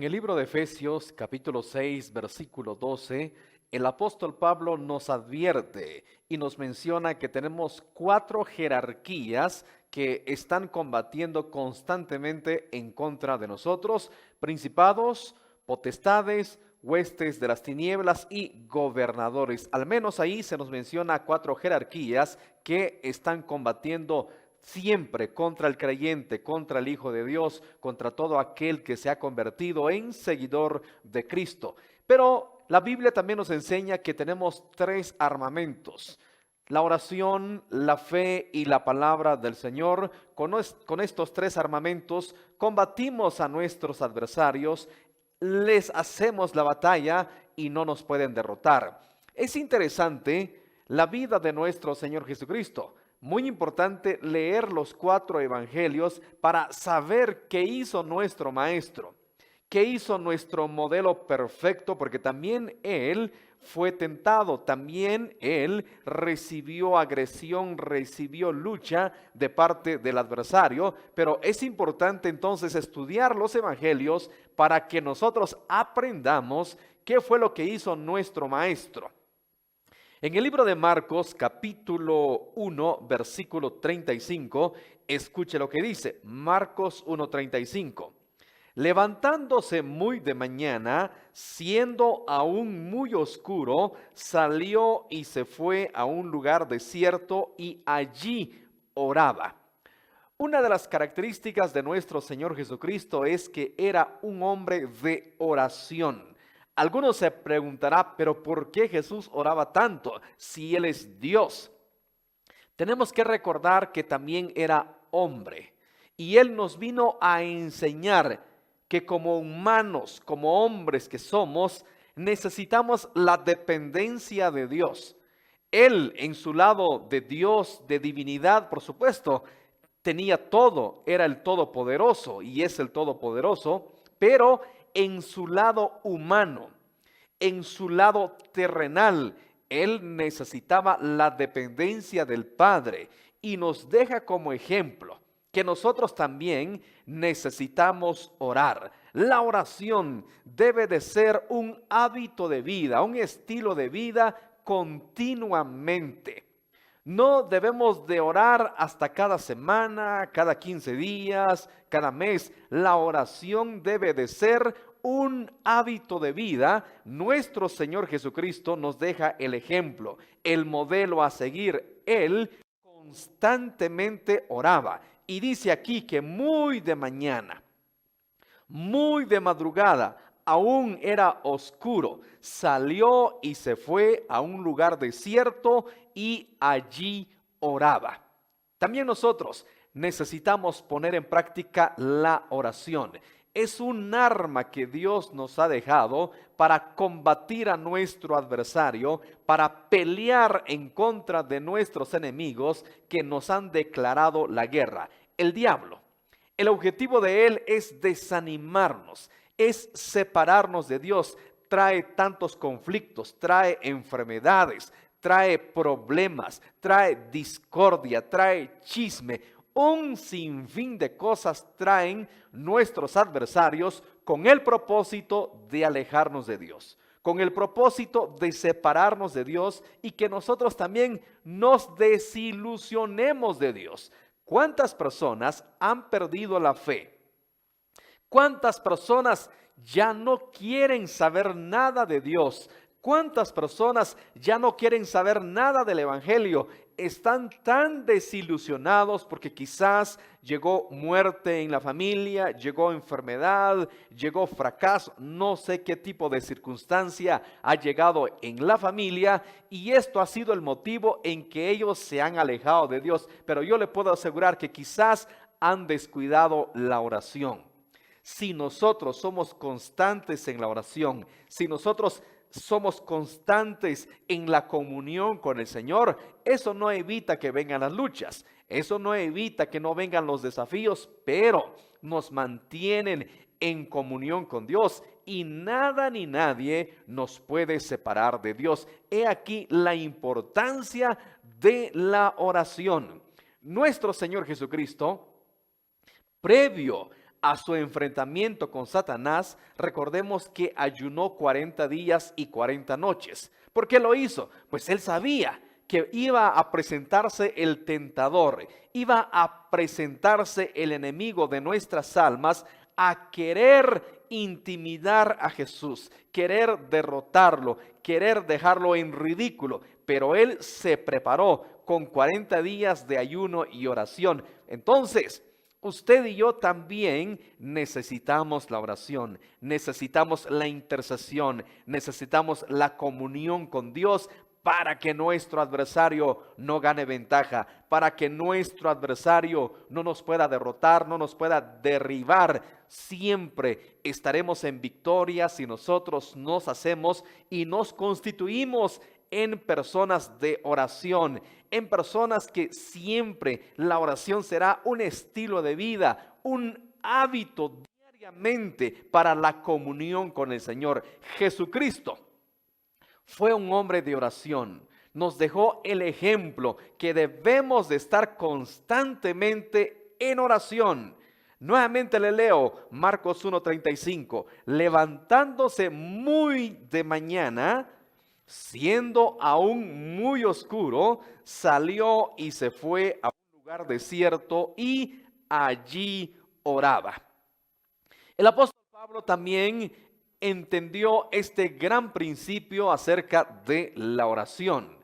En el libro de Efesios, capítulo 6, versículo 12, el apóstol Pablo nos advierte y nos menciona que tenemos 4 jerarquías que están combatiendo constantemente en contra de nosotros: principados, potestades, huestes de las tinieblas y gobernadores. Al menos ahí se nos menciona 4 jerarquías que están combatiendo siempre contra el creyente, contra el Hijo de Dios, contra todo aquel que se ha convertido en seguidor de Cristo. Pero la Biblia también nos enseña que tenemos 3 armamentos: la oración, la fe y la palabra del Señor. Con estos 3 armamentos combatimos a nuestros adversarios, les hacemos la batalla y no nos pueden derrotar. Es interesante la vida de nuestro Señor Jesucristo. Muy importante leer los 4 evangelios para saber qué hizo nuestro Maestro, qué hizo nuestro modelo perfecto, porque también Él fue tentado, también Él recibió agresión, recibió lucha de parte del adversario. Pero es importante entonces estudiar los evangelios para que nosotros aprendamos qué fue lo que hizo nuestro Maestro. En el libro de Marcos, capítulo 1, versículo 35, escuche lo que dice. Marcos 1:35. Levantándose muy de mañana, siendo aún muy oscuro, salió y se fue a un lugar desierto y allí oraba. Una de las características de nuestro Señor Jesucristo es que era un hombre de oración. Algunos se preguntarán, pero ¿por qué Jesús oraba tanto si Él es Dios? Tenemos que recordar que también era hombre y Él nos vino a enseñar que como humanos, como hombres que somos, necesitamos la dependencia de Dios. Él, en su lado de Dios, de divinidad, por supuesto, tenía todo, era el Todopoderoso y es el Todopoderoso, pero en su lado humano, en su lado terrenal, Él necesitaba la dependencia del Padre y nos deja como ejemplo que nosotros también necesitamos orar. La oración debe de ser un hábito de vida, un estilo de vida continuamente. No debemos de orar hasta cada semana, cada 15 días, cada mes. La oración debe de ser un hábito de vida. Nuestro Señor Jesucristo nos deja el ejemplo, el modelo a seguir. Él constantemente oraba. Y dice aquí que muy de mañana, muy de madrugada, aún era oscuro, salió y se fue a un lugar desierto y allí oraba. También nosotros necesitamos poner en práctica la oración. Es un arma que Dios nos ha dejado para combatir a nuestro adversario, para pelear en contra de nuestros enemigos que nos han declarado la guerra. El diablo. El objetivo de él es desanimarnos, es separarnos de Dios. Trae tantos conflictos, trae enfermedades, trae problemas, trae discordia, trae chisme. Un sinfín de cosas traen nuestros adversarios con el propósito de alejarnos de Dios, con el propósito de separarnos de Dios y que nosotros también nos desilusionemos de Dios. ¿Cuántas personas han perdido la fe? ¿Cuántas personas ya no quieren saber nada de Dios? ¿Cuántas personas ya no quieren saber nada del Evangelio? Están tan desilusionados porque quizás llegó muerte en la familia, llegó enfermedad, llegó fracaso, no sé qué tipo de circunstancia ha llegado en la familia y esto ha sido el motivo en que ellos se han alejado de Dios. Pero yo le puedo asegurar que quizás han descuidado la oración. Si nosotros somos constantes en la oración, si nosotros somos constantes en la comunión con el Señor, eso no evita que vengan las luchas, eso no evita que no vengan los desafíos, pero nos mantienen en comunión con Dios y nada ni nadie nos puede separar de Dios. He aquí la importancia de la oración. Nuestro Señor Jesucristo, previo a su enfrentamiento con Satanás, recordemos que ayunó 40 días y 40 noches. ¿Por qué lo hizo? Pues él sabía que iba a presentarse el tentador, iba a presentarse el enemigo de nuestras almas a querer intimidar a Jesús, querer derrotarlo, querer dejarlo en ridículo. Pero él se preparó con 40 días de ayuno y oración. Entonces, usted y yo también necesitamos la oración, necesitamos la intercesión, necesitamos la comunión con Dios para que nuestro adversario no gane ventaja, para que nuestro adversario no nos pueda derrotar, no nos pueda derribar. Siempre estaremos en victoria si nosotros nos hacemos y nos constituimos en personas de oración, en personas que siempre la oración será un estilo de vida, un hábito diariamente para la comunión con el Señor. Jesucristo fue un hombre de oración. Nos dejó el ejemplo que debemos de estar constantemente en oración. Nuevamente le leo Marcos 1:35. Levantándose muy de mañana, siendo aún muy oscuro, salió y se fue a un lugar desierto y allí oraba. El apóstol Pablo también entendió este gran principio acerca de la oración.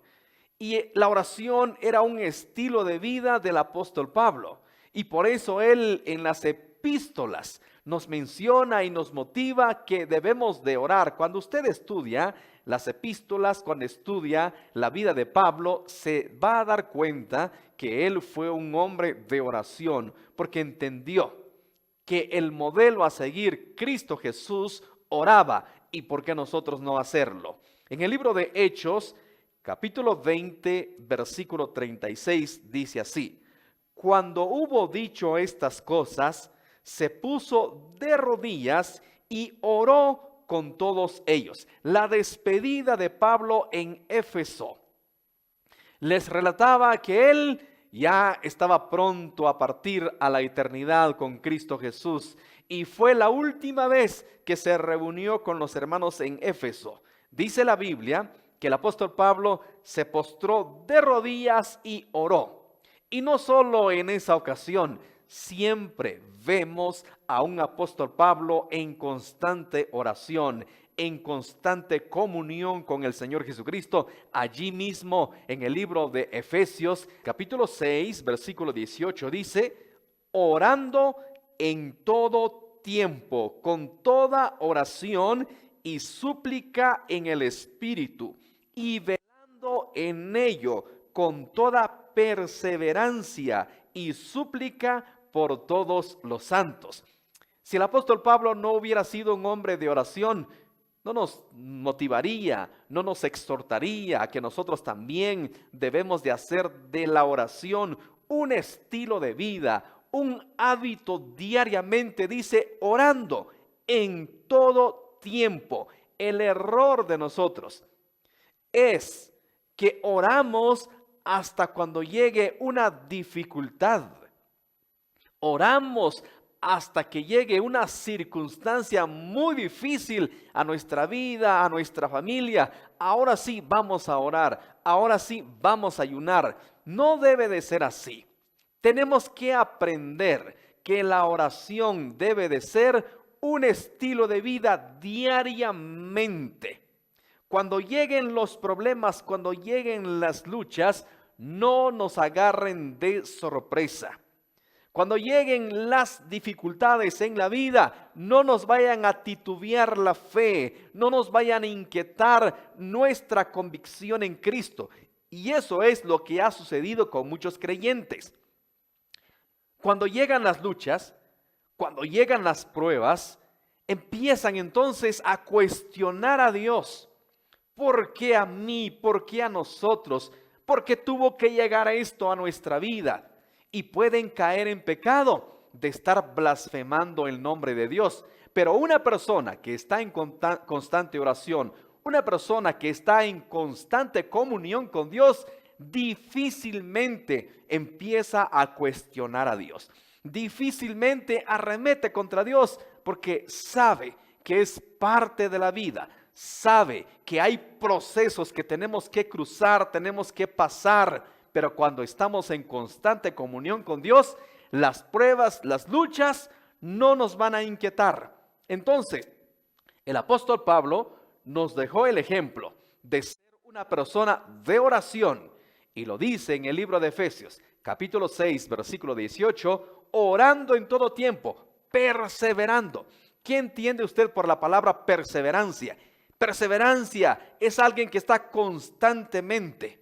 Y la oración era un estilo de vida del apóstol Pablo. Y por eso él en las epístolas nos menciona y nos motiva que debemos de orar. Cuando usted estudia las epístolas, cuando estudia la vida de Pablo, se va a dar cuenta que él fue un hombre de oración, porque entendió que el modelo a seguir, Cristo Jesús, oraba. ¿Y por qué nosotros no hacerlo? En el libro de Hechos, capítulo 20, versículo 36, dice así: cuando hubo dicho estas cosas, se puso de rodillas y oró con todos ellos. La despedida de Pablo en Éfeso. Les relataba que él ya estaba pronto a partir a la eternidad con Cristo Jesús, y fue la última vez que se reunió con los hermanos en Éfeso. Dice la Biblia que el apóstol Pablo se postró de rodillas y oró. Y no solo en esa ocasión, siempre vemos a un apóstol Pablo en constante oración, en constante comunión con el Señor Jesucristo. Allí mismo en el libro de Efesios, capítulo 6, versículo 18, dice: orando en todo tiempo, con toda oración y súplica en el Espíritu, y velando en ello con toda perseverancia y súplica por todos los santos. Si el apóstol Pablo no hubiera sido un hombre de oración, no nos motivaría, no nos exhortaría a que nosotros también debemos de hacer de la oración un estilo de vida, un hábito diariamente. Dice, orando en todo tiempo. El error de nosotros es que oramos hasta cuando llegue una dificultad. Oramos hasta que llegue una circunstancia muy difícil a nuestra vida, a nuestra familia. Ahora sí vamos a orar, ahora sí vamos a ayunar. No debe de ser así. Tenemos que aprender que la oración debe de ser un estilo de vida diariamente. Cuando lleguen los problemas, cuando lleguen las luchas, no nos agarren de sorpresa. Cuando lleguen las dificultades en la vida, no nos vayan a titubear la fe, no nos vayan a inquietar nuestra convicción en Cristo. Y eso es lo que ha sucedido con muchos creyentes. Cuando llegan las luchas, cuando llegan las pruebas, empiezan entonces a cuestionar a Dios. ¿Por qué a mí? ¿Por qué a nosotros? ¿Por qué tuvo que llegar esto a nuestra vida? Y pueden caer en pecado de estar blasfemando el nombre de Dios. Pero una persona que está en constante oración, una persona que está en constante comunión con Dios, difícilmente empieza a cuestionar a Dios. Difícilmente arremete contra Dios porque sabe que es parte de la vida. Sabe que hay procesos que tenemos que cruzar, tenemos que pasar, pero cuando estamos en constante comunión con Dios, las pruebas, las luchas no nos van a inquietar. Entonces, el apóstol Pablo nos dejó el ejemplo de ser una persona de oración, y lo dice en el libro de Efesios, capítulo 6, versículo 18, orando en todo tiempo, perseverando. ¿Qué entiende usted por la palabra perseverancia? Perseverancia es alguien que está constantemente,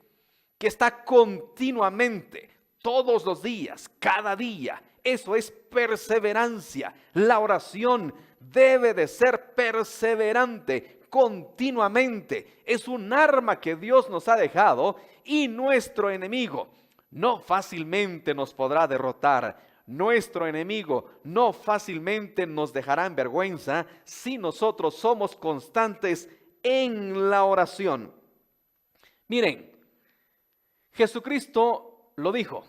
que está continuamente, todos los días, cada día. Eso es perseverancia. La oración debe de ser perseverante continuamente. Es un arma que Dios nos ha dejado y nuestro enemigo no fácilmente nos podrá derrotar. Nuestro enemigo no fácilmente nos dejará en vergüenza si nosotros somos constantes en la oración. Miren, Jesucristo lo dijo,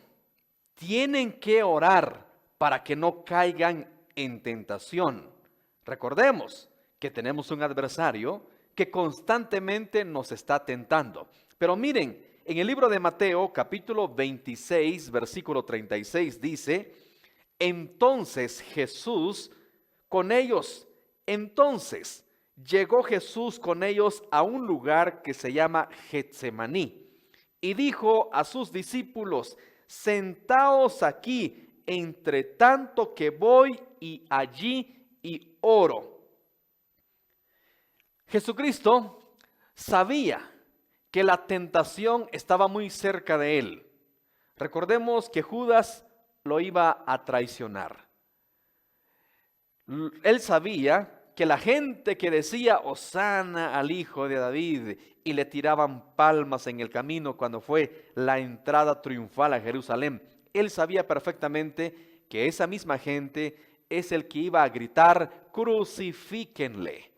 tienen que orar para que no caigan en tentación. Recordemos que tenemos un adversario que constantemente nos está tentando. Pero miren, en el libro de Mateo, capítulo 26, versículo 36, dice, entonces llegó Jesús con ellos a un lugar que se llama Getsemaní y dijo a sus discípulos, sentaos aquí, entre tanto que voy y allí y oro. Jesucristo sabía que la tentación estaba muy cerca de él. Recordemos que Judas lo iba a traicionar. Él sabía que la gente que decía Hosana al hijo de David y le tiraban palmas en el camino cuando fue la entrada triunfal a Jerusalén, él sabía perfectamente que esa misma gente es el que iba a gritar crucifíquenle.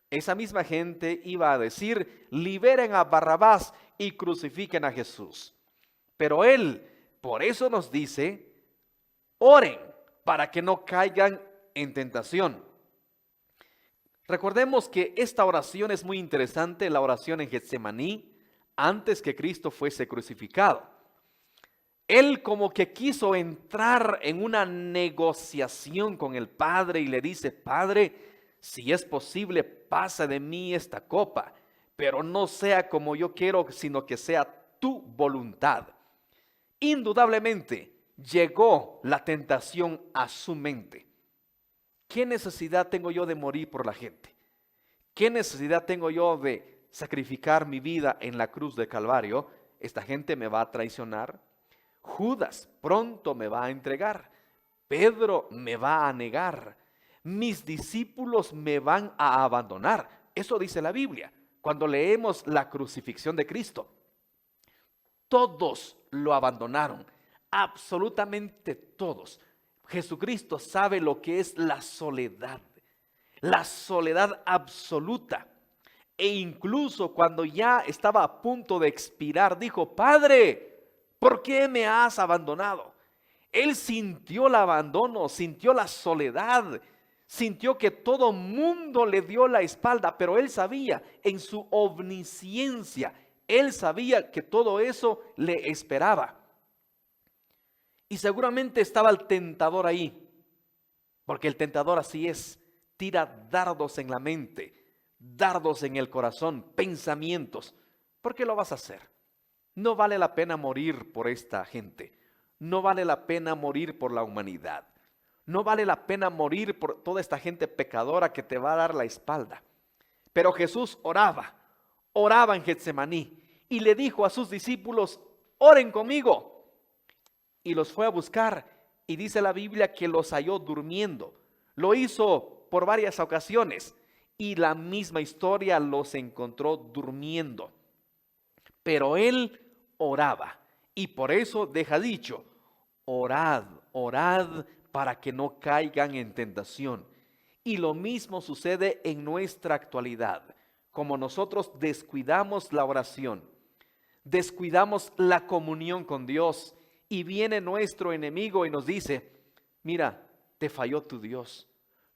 Esa misma gente iba a decir liberen a Barrabás y crucifiquen a Jesús. Pero él, por eso nos dice, oren para que no caigan en tentación. Recordemos que esta oración es muy interesante, la oración en Getsemaní, antes que Cristo fuese crucificado. Él como que quiso entrar en una negociación con el Padre y le dice, Padre, si es posible, pasa de mí esta copa, pero no sea como yo quiero, sino que sea tu voluntad. Indudablemente llegó la tentación a su mente. ¿Qué necesidad tengo yo de morir por la gente? ¿Qué necesidad tengo yo de sacrificar mi vida en la cruz del Calvario? Esta gente me va a traicionar. Judas pronto me va a entregar. Pedro me va a negar. Mis discípulos me van a abandonar. Eso dice la Biblia. Cuando leemos la crucifixión de Cristo, todos lo abandonaron. Absolutamente todos. Jesucristo sabe lo que es la soledad absoluta. E incluso cuando ya estaba a punto de expirar, dijo, Padre, ¿por qué me has abandonado? Él sintió el abandono, sintió la soledad, sintió que todo mundo le dio la espalda, pero él sabía en su omnisciencia, él sabía que todo eso le esperaba. Y seguramente estaba el tentador ahí, porque el tentador así es, tira dardos en la mente, dardos en el corazón, pensamientos. ¿Por qué lo vas a hacer? No vale la pena morir por esta gente, no vale la pena morir por la humanidad, no vale la pena morir por toda esta gente pecadora que te va a dar la espalda. Pero Jesús oraba en Getsemaní y le dijo a sus discípulos, oren conmigo. Y los fue a buscar y dice la Biblia que los halló durmiendo. Lo hizo por varias ocasiones y la misma historia los encontró durmiendo. Pero él oraba y por eso deja dicho, orad para que no caigan en tentación. Y lo mismo sucede en nuestra actualidad. Como nosotros descuidamos la oración, descuidamos la comunión con Dios, y viene nuestro enemigo y nos dice, Mira, te falló tu Dios.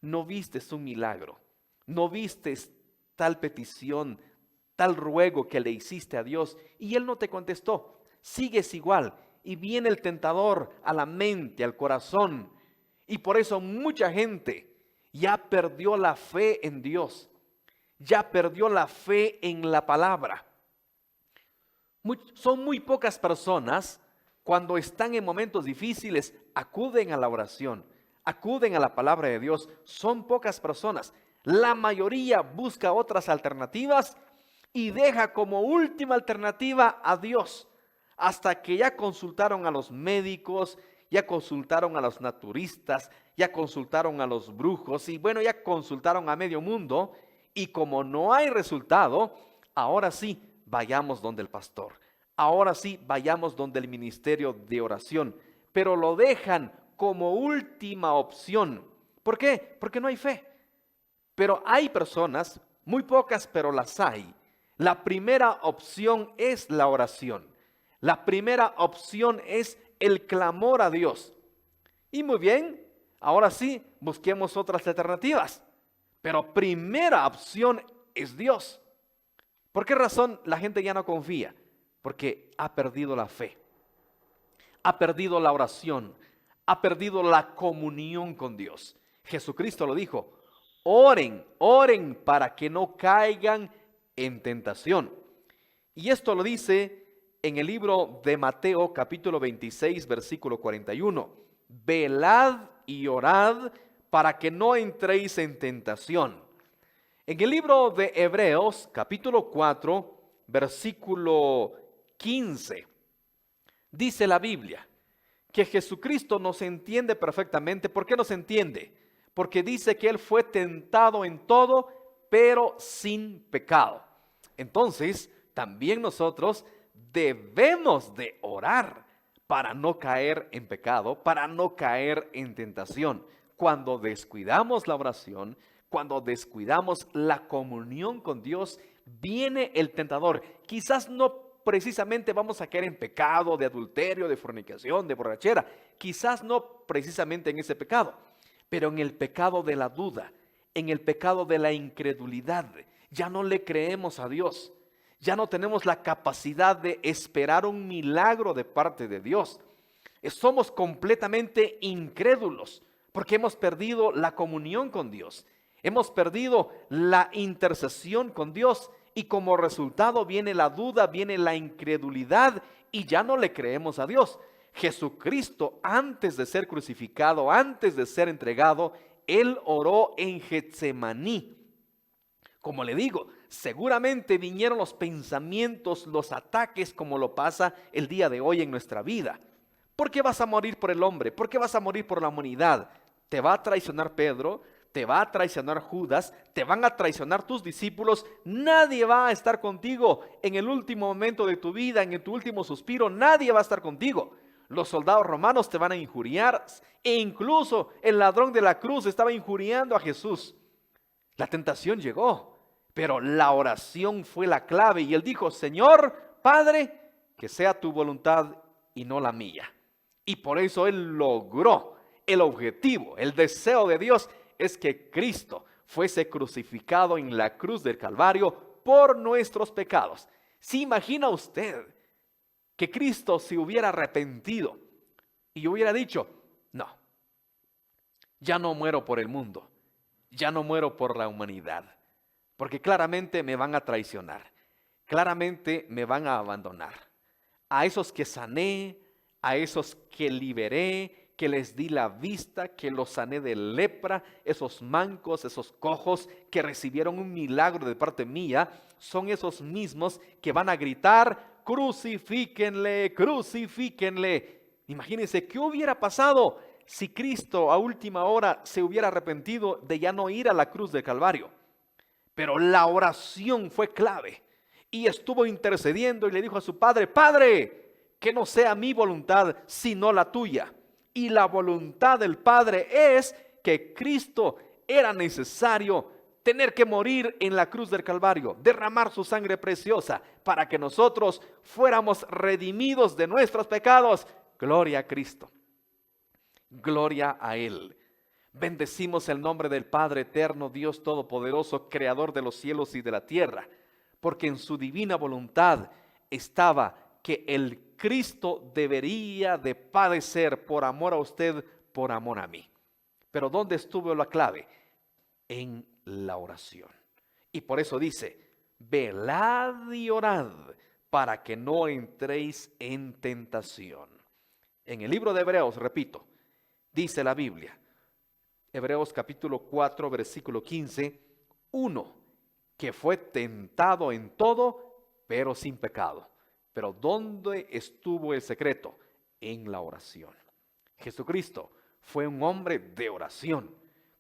No vistes un milagro. No vistes tal petición, tal ruego que le hiciste a Dios y Él no te contestó. Sigues igual y viene el tentador a la mente, al corazón. Y por eso mucha gente ya perdió la fe en Dios. Ya perdió la fe en la palabra. Son muy pocas personas cuando están en momentos difíciles, acuden a la oración, acuden a la palabra de Dios. Son pocas personas. La mayoría busca otras alternativas y deja como última alternativa a Dios, hasta que ya consultaron a los médicos, ya consultaron a los naturistas, ya consultaron a los brujos y bueno, ya consultaron a medio mundo. Y como no hay resultado, ahora sí, vayamos donde el pastor. Ahora sí, vayamos donde el ministerio de oración. Pero lo dejan como última opción. ¿Por qué? Porque no hay fe. Pero hay personas, muy pocas, pero las hay. La primera opción es la oración. La primera opción es el clamor a Dios. Y muy bien, ahora sí, busquemos otras alternativas. Pero primera opción es Dios. ¿Por qué razón la gente ya no confía? Porque ha perdido la fe, ha perdido la oración, ha perdido la comunión con Dios. Jesucristo lo dijo, oren, oren para que no caigan en tentación. Y esto lo dice en el libro de Mateo capítulo 26 versículo 41. Velad y orad para que no entréis en tentación. En el libro de Hebreos capítulo 4 versículo 15 dice la Biblia que Jesucristo nos entiende perfectamente. ¿Por qué nos entiende? Porque dice que Él fue tentado en todo, pero sin pecado. Entonces, también nosotros debemos de orar para no caer en pecado, para no caer en tentación. Cuando descuidamos la oración, cuando descuidamos la comunión con Dios, viene el tentador. Quizás no precisamente vamos a caer en pecado de adulterio, de fornicación, de borrachera. Quizás no precisamente en ese pecado, pero en el pecado de la duda, en el pecado de la incredulidad. Ya no le creemos a Dios. Ya no tenemos la capacidad de esperar un milagro de parte de Dios. Somos completamente incrédulos porque hemos perdido la comunión con Dios. Hemos perdido la intercesión con Dios y como resultado viene la duda, viene la incredulidad y ya no le creemos a Dios. Jesucristo, antes de ser crucificado, antes de ser entregado, Él oró en Getsemaní. Como le digo, seguramente vinieron los pensamientos, los ataques como lo pasa el día de hoy en nuestra vida. ¿Por qué vas a morir por el hombre? ¿Por qué vas a morir por la humanidad? ¿Te va a traicionar Pedro? ¿Te va a traicionar Judas? ¿Te van a traicionar tus discípulos? Nadie va a estar contigo en el último momento de tu vida, en tu último suspiro. Nadie va a estar contigo. Los soldados romanos te van a injuriar e incluso el ladrón de la cruz estaba injuriando a Jesús. La tentación llegó, pero la oración fue la clave y él dijo, Señor, Padre, que sea tu voluntad y no la mía. Y por eso él logró el objetivo, el deseo de Dios es que Cristo fuese crucificado en la cruz del Calvario por nuestros pecados. ¿Se imagina usted que Cristo se hubiera arrepentido y hubiera dicho, no, ya no muero por el mundo, ya no muero por la humanidad, porque claramente me van a traicionar, claramente me van a abandonar? A esos que sané, a esos que liberé, que les di la vista, que los sané de lepra, esos mancos, esos cojos que recibieron un milagro de parte mía, son esos mismos que van a gritar, crucifíquenle, crucifíquenle. Imagínense, ¿qué hubiera pasado si Cristo a última hora se hubiera arrepentido de ya no ir a la cruz del Calvario? Pero la oración fue clave y estuvo intercediendo y le dijo a su padre, Padre, que no sea mi voluntad sino la tuya. Y la voluntad del Padre es que Cristo era necesario tener que morir en la cruz del Calvario, derramar su sangre preciosa para que nosotros fuéramos redimidos de nuestros pecados. Gloria a Cristo. Gloria a Él. Bendecimos el nombre del Padre eterno, Dios todopoderoso, creador de los cielos y de la tierra, porque en su divina voluntad estaba que el Cristo debería de padecer por amor a usted, por amor a mí. Pero ¿dónde estuvo la clave? En la oración. Y por eso dice, velad y orad para que no entréis en tentación. En el libro de Hebreos, repito, dice la Biblia, Hebreos capítulo 4, versículo 15, uno que fue tentado en todo, pero sin pecado. Pero ¿dónde estuvo el secreto? En la oración. Jesucristo fue un hombre de oración,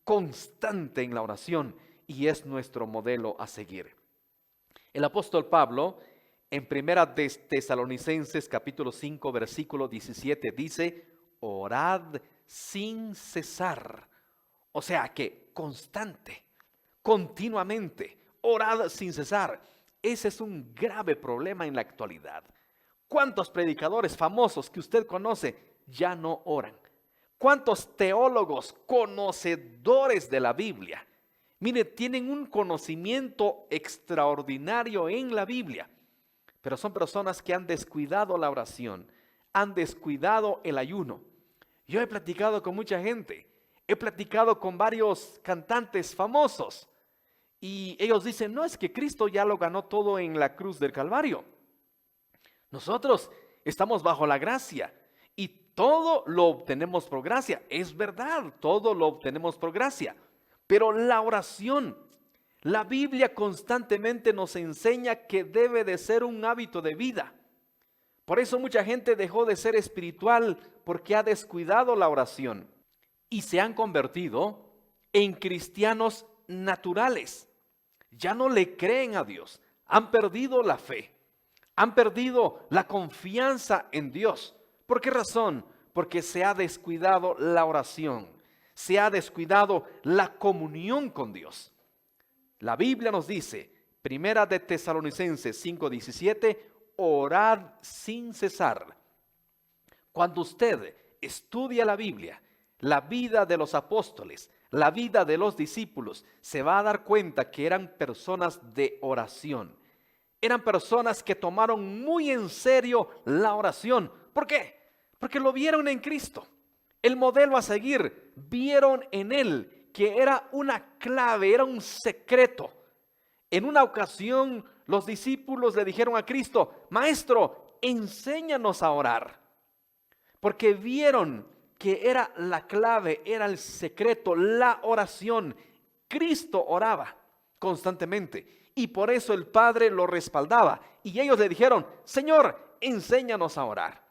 constante en la oración, y es nuestro modelo a seguir. El apóstol Pablo, en primera de Tesalonicenses capítulo 5, versículo 17, dice, orad sin cesar. O sea que constante, continuamente, orad sin cesar. Ese es un grave problema en la actualidad. ¿Cuántos predicadores famosos que usted conoce ya no oran? ¿Cuántos teólogos conocedores de la Biblia? Mire, tienen un conocimiento extraordinario en la Biblia, pero son personas que han descuidado la oración, han descuidado el ayuno. Yo he platicado con mucha gente, he platicado con varios cantantes famosos y ellos dicen, no, es que Cristo ya lo ganó todo en la cruz del Calvario. Nosotros estamos bajo la gracia y todo lo obtenemos por gracia. Es verdad, todo lo obtenemos por gracia. Pero la oración, la Biblia constantemente nos enseña que debe de ser un hábito de vida. Por eso mucha gente dejó de ser espiritual porque ha descuidado la oración y se han convertido en cristianos naturales. Ya no le creen a Dios, han perdido la fe, han perdido la confianza en Dios. ¿Por qué razón? Porque se ha descuidado la oración, se ha descuidado la comunión con Dios. La Biblia nos dice, primera de Tesalonicenses 5:17, orad sin cesar. Cuando usted estudia la Biblia, la vida de los apóstoles, la vida de los discípulos, se va a dar cuenta que eran personas de oración. Eran personas que tomaron muy en serio la oración. ¿Por qué? Porque lo vieron en Cristo. El modelo a seguir, vieron en Él que era una clave, era un secreto. En una ocasión los discípulos le dijeron a Cristo, Maestro, enséñanos a orar. Porque vieron que era la clave, era el secreto, la oración. Cristo oraba constantemente y por eso el Padre lo respaldaba. Y ellos le dijeron, Señor, enséñanos a orar.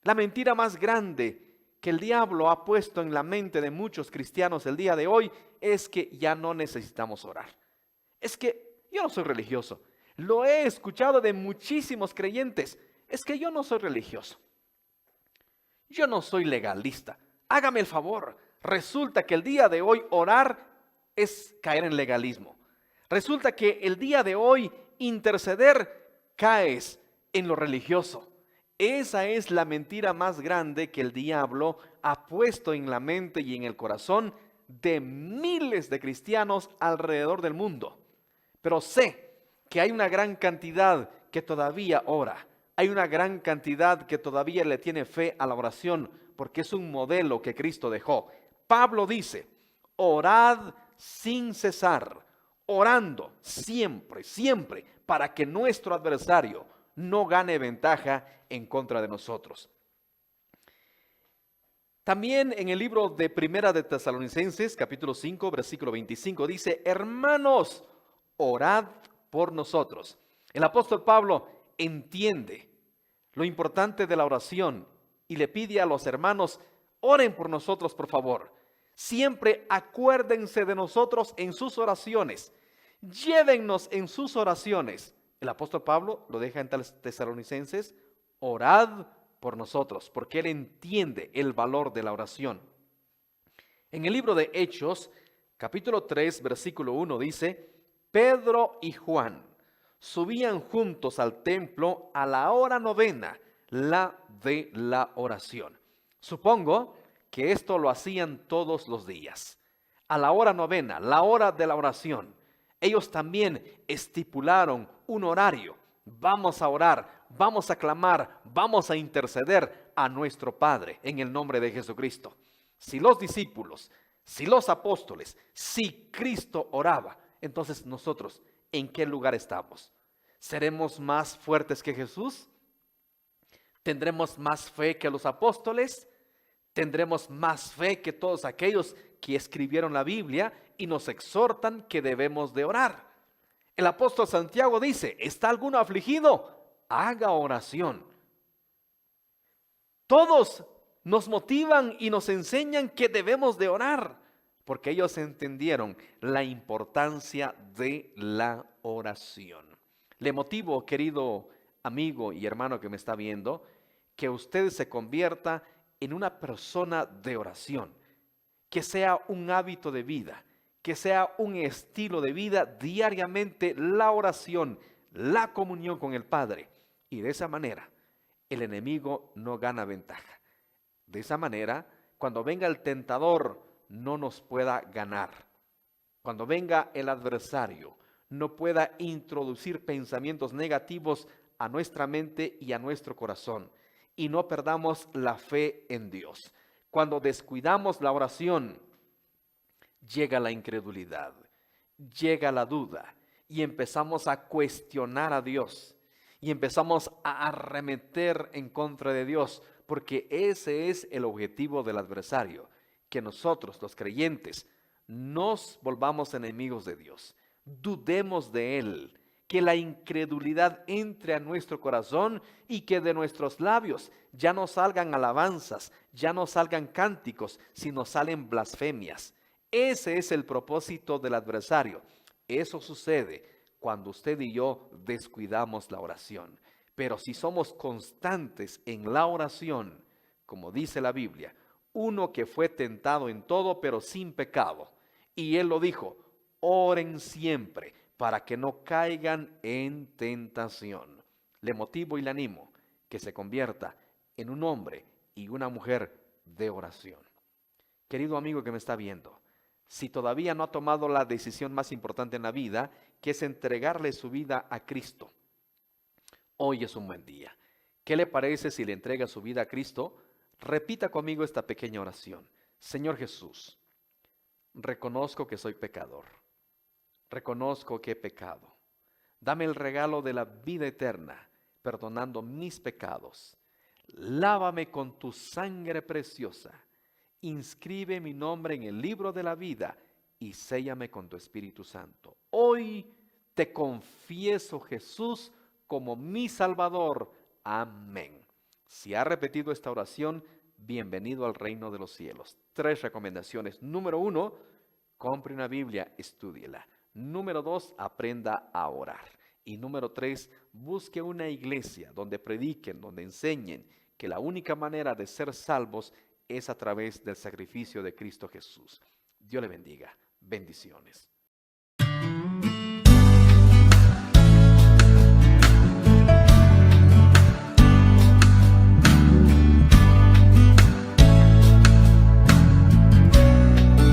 La mentira más grande que el diablo ha puesto en la mente de muchos cristianos el día de hoy es que ya no necesitamos orar. Es que yo no soy religioso. Lo he escuchado de muchísimos creyentes. Es que yo no soy religioso. Yo no soy legalista. Hágame el favor. Resulta que el día de hoy orar es caer en legalismo. Resulta que el día de hoy interceder caes en lo religioso. Esa es la mentira más grande que el diablo ha puesto en la mente y en el corazón de miles de cristianos alrededor del mundo. Pero sé que hay una gran cantidad que todavía ora. Hay una gran cantidad que todavía le tiene fe a la oración porque es un modelo que Cristo dejó. Pablo dice, orad sin cesar, orando siempre, siempre, para que nuestro adversario no gane ventaja en contra de nosotros. También en el libro de Primera de Tesalonicenses, capítulo 5, versículo 25, dice, hermanos, orad por nosotros. El apóstol Pablo entiende lo importante de la oración y le pide a los hermanos, oren por nosotros, por favor. Siempre acuérdense de nosotros en sus oraciones. Llévennos en sus oraciones. El apóstol Pablo lo deja en Tesalonicenses, orad por nosotros, porque él entiende el valor de la oración. En el libro de Hechos, capítulo 3, versículo 1 dice, Pedro y Juan subían juntos al templo a la hora novena, la de la oración. Supongo que esto lo hacían todos los días. A la hora novena, la hora de la oración, ellos también estipularon un horario. Vamos a orar, vamos a clamar, vamos a interceder a nuestro Padre en el nombre de Jesucristo. Si los discípulos, si los apóstoles, si Cristo oraba, entonces nosotros, ¿en qué lugar estamos? ¿Seremos más fuertes que Jesús? ¿Tendremos más fe que los apóstoles? ¿Tendremos más fe que todos aquellos que escribieron la Biblia y nos exhortan que debemos de orar? El apóstol Santiago dice, ¿está alguno afligido? Haga oración. Todos nos motivan y nos enseñan que debemos de orar, porque ellos entendieron la importancia de la oración. Le motivo, querido amigo y hermano que me está viendo, que usted se convierta en una persona de oración, que sea un hábito de vida, que sea un estilo de vida diariamente la oración, la comunión con el Padre. Y de esa manera el enemigo no gana ventaja. De esa manera, cuando venga el tentador, no nos pueda ganar. Cuando venga el adversario, no pueda introducir pensamientos negativos a nuestra mente y a nuestro corazón. Y no perdamos la fe en Dios. Cuando descuidamos la oración, llega la incredulidad, llega la duda y empezamos a cuestionar a Dios y empezamos a arremeter en contra de Dios, porque ese es el objetivo del adversario, que nosotros, los creyentes, nos volvamos enemigos de Dios, dudemos de Él, que la incredulidad entre a nuestro corazón y que de nuestros labios ya no salgan alabanzas, ya no salgan cánticos, sino salen blasfemias. Ese es el propósito del adversario. Eso sucede cuando usted y yo descuidamos la oración. Pero si somos constantes en la oración, como dice la Biblia, uno que fue tentado en todo pero sin pecado. Y él lo dijo, oren siempre para que no caigan en tentación. Le motivo y le animo que se convierta en un hombre y una mujer de oración. Querido amigo que me está viendo, si todavía no ha tomado la decisión más importante en la vida, que es entregarle su vida a Cristo, hoy es un buen día. ¿Qué le parece si le entrega su vida a Cristo? Repita conmigo esta pequeña oración. Señor Jesús, reconozco que soy pecador. Reconozco que he pecado. Dame el regalo de la vida eterna, perdonando mis pecados. Lávame con tu sangre preciosa. Inscribe mi nombre en el libro de la vida y séllame con tu Espíritu Santo. Hoy te confieso, Jesús, como mi Salvador. Amén. Si ha repetido esta oración, bienvenido al reino de los cielos. 3 recomendaciones. Número 1, compre una Biblia, estúdiela. Número 2, aprenda a orar. Y número 3, busque una iglesia donde prediquen, donde enseñen que la única manera de ser salvos es a través del sacrificio de Cristo Jesús. Dios le bendiga. Bendiciones.